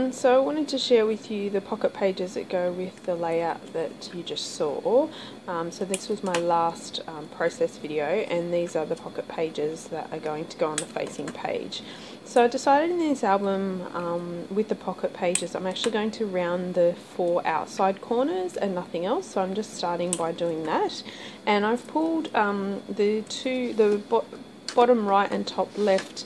everyone, so I wanted to share with you the pocket pages that go with the layout that you just saw. So this was my last process video, and these are the pocket pages that are going to go on the facing page. So I decided in this album with the pocket pages I'm actually going to round the 4 outside corners and nothing else, so I'm just starting by doing that. And I've pulled the bottom right and top left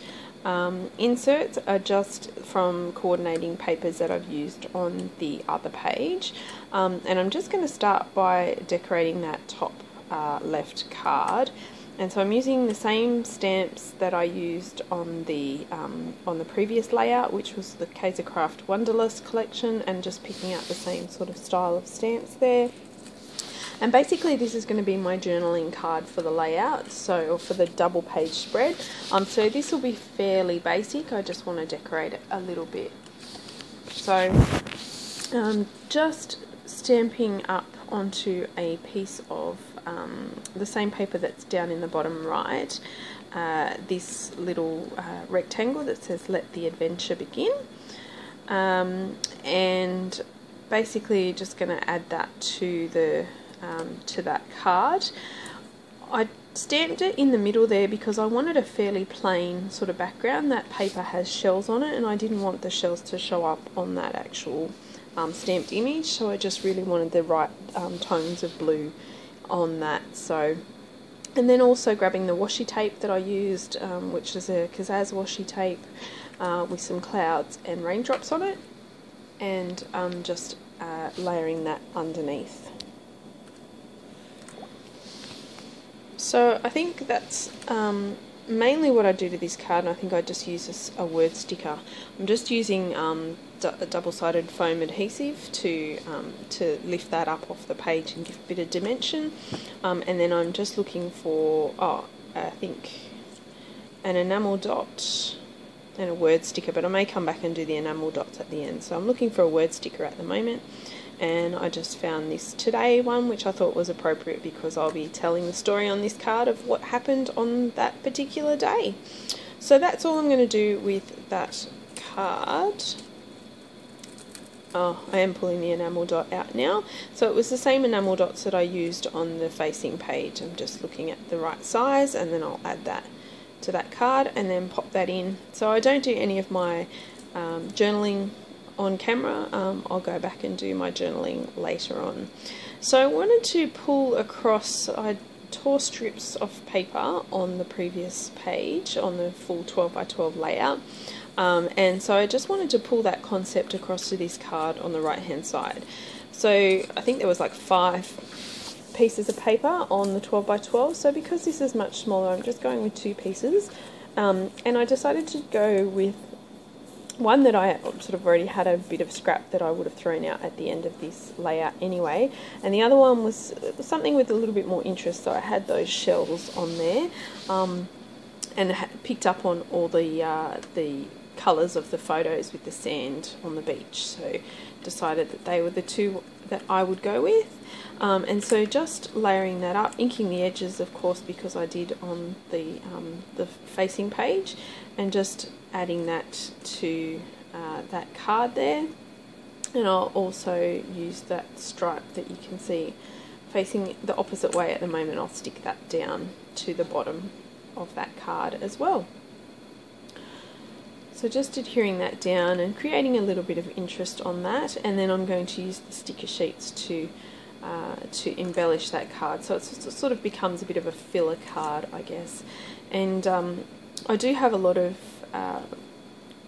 inserts are just from coordinating papers that I've used on the other page, and I'm just going to start by decorating that top left card. And so I'm using the same stamps that I used on the previous layout, which was the Craft Wonderlust collection, and just picking out the same sort of style of stamps there. And basically this is going to be my journaling card for the layout, or for the double page spread. So this will be fairly basic, I just want to decorate it a little bit. So just stamping up onto a piece of the same paper that's down in the bottom right, this little rectangle that says "Let the Adventure Begin," and basically just going to add that to that card. I stamped it in the middle there because I wanted a fairly plain sort of background. That paper has shells on it and I didn't want the shells to show up on that actual stamped image, so I just really wanted the right tones of blue on that. So, and then also grabbing the washi tape that I used, which is a Kazaz washi tape with some clouds and raindrops on it, and just layering that underneath. So I think that's mainly what I do to this card, and I think I just use a word sticker. I'm just using a double-sided foam adhesive to lift that up off the page and give a bit of dimension. And then I'm just looking for, I think an enamel dot and a word sticker, but I may come back and do the enamel dots at the end. So I'm looking for a word sticker at the moment. And I just found this Today one, which I thought was appropriate because I'll be telling the story on this card of what happened on that particular day. So that's all I'm going to do with that card. I am pulling the enamel dot out now. So it was the same enamel dots that I used on the facing page. I'm just looking at the right size, and then I'll add that to that card and then pop that in. So I don't do any of my journaling on camera. I'll go back and do my journaling later on. So I wanted to pull across, I tore strips of paper on the previous page on the full 12 by 12 layout, and so I just wanted to pull that concept across to this card on the right hand side. So I think there was like 5 pieces of paper on the 12 by 12, so because this is much smaller I'm just going with 2 pieces, and I decided to go with one that I sort of already had a bit of scrap that I would have thrown out at the end of this layout anyway, and the other one was something with a little bit more interest, so I had those shells on there, and picked up on all the colours of the photos with the sand on the beach, so decided that they were the 2 that I would go with. And so just layering that up, inking the edges of course because I did on the facing page, and just adding that to that card there. And I'll also use that stripe that you can see facing the opposite way at the moment. I'll stick that down to the bottom of that card as well. So just adhering that down and creating a little bit of interest on that, and then I'm going to use the sticker sheets to embellish that card, so it sort of becomes a bit of a filler card, I guess. And I do have a lot of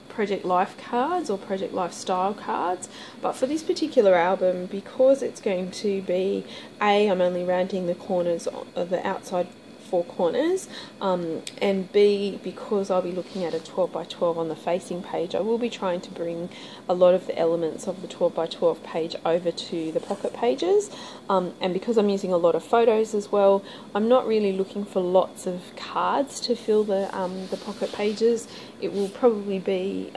Project Life cards or Project Life style cards, but for this particular album, because it's going to be I'm only rounding the corners of the outside 4 corners, and B, because I'll be looking at a 12 by 12 on the facing page, I will be trying to bring a lot of the elements of the 12 by 12 page over to the pocket pages, and because I'm using a lot of photos as well, I'm not really looking for lots of cards to fill the pocket pages. It will probably be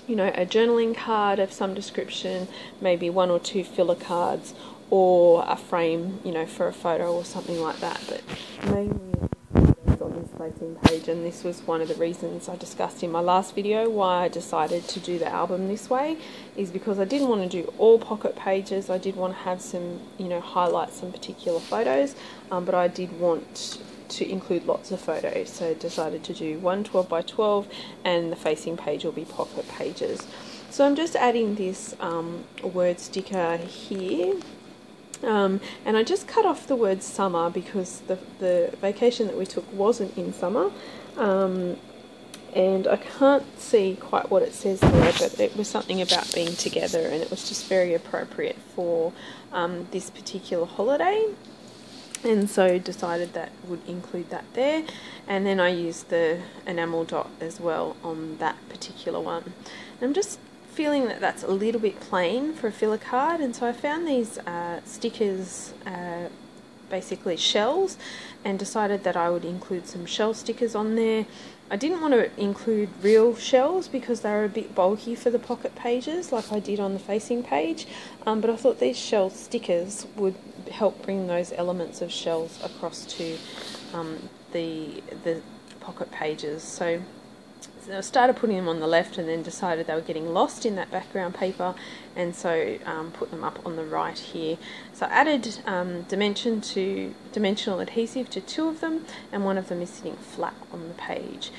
you know, a journaling card of some description, maybe 1 or 2 filler cards, or a frame, you know, for a photo or something like that, but mainly photos on this facing page, and this was one of the reasons I discussed in my last video why I decided to do the album this way, is because I didn't want to do all pocket pages. I did want to have some, you know, highlight some particular photos, but I did want to include lots of photos, so I decided to do one 12 by 12 and the facing page will be pocket pages. So I'm just adding this word sticker here. And I just cut off the word summer because the vacation that we took wasn't in summer, and I can't see quite what it says there, but it was something about being together, and it was just very appropriate for this particular holiday, and so decided that would include that there. And then I used the enamel dot as well on that particular one. And I'm just feeling that that's a little bit plain for a filler card, and so I found these stickers, basically shells, and decided that I would include some shell stickers on there. I didn't want to include real shells because they were a bit bulky for the pocket pages like I did on the facing page, but I thought these shell stickers would help bring those elements of shells across to the pocket pages. So I started putting them on the left and then decided they were getting lost in that background paper, and so put them up on the right here. So I added dimensional adhesive to 2 of them, and one of them is sitting flat on the page.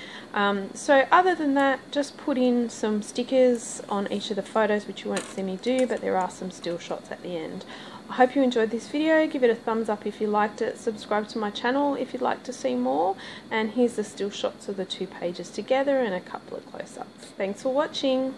So other than that, just put in some stickers on each of the photos, which you won't see me do, but there are some still shots at the end. I hope you enjoyed this video. Give it a thumbs up if you liked it, subscribe to my channel if you'd like to see more, and here's the still shots of the 2 pages together and a couple of close-ups. Thanks for watching.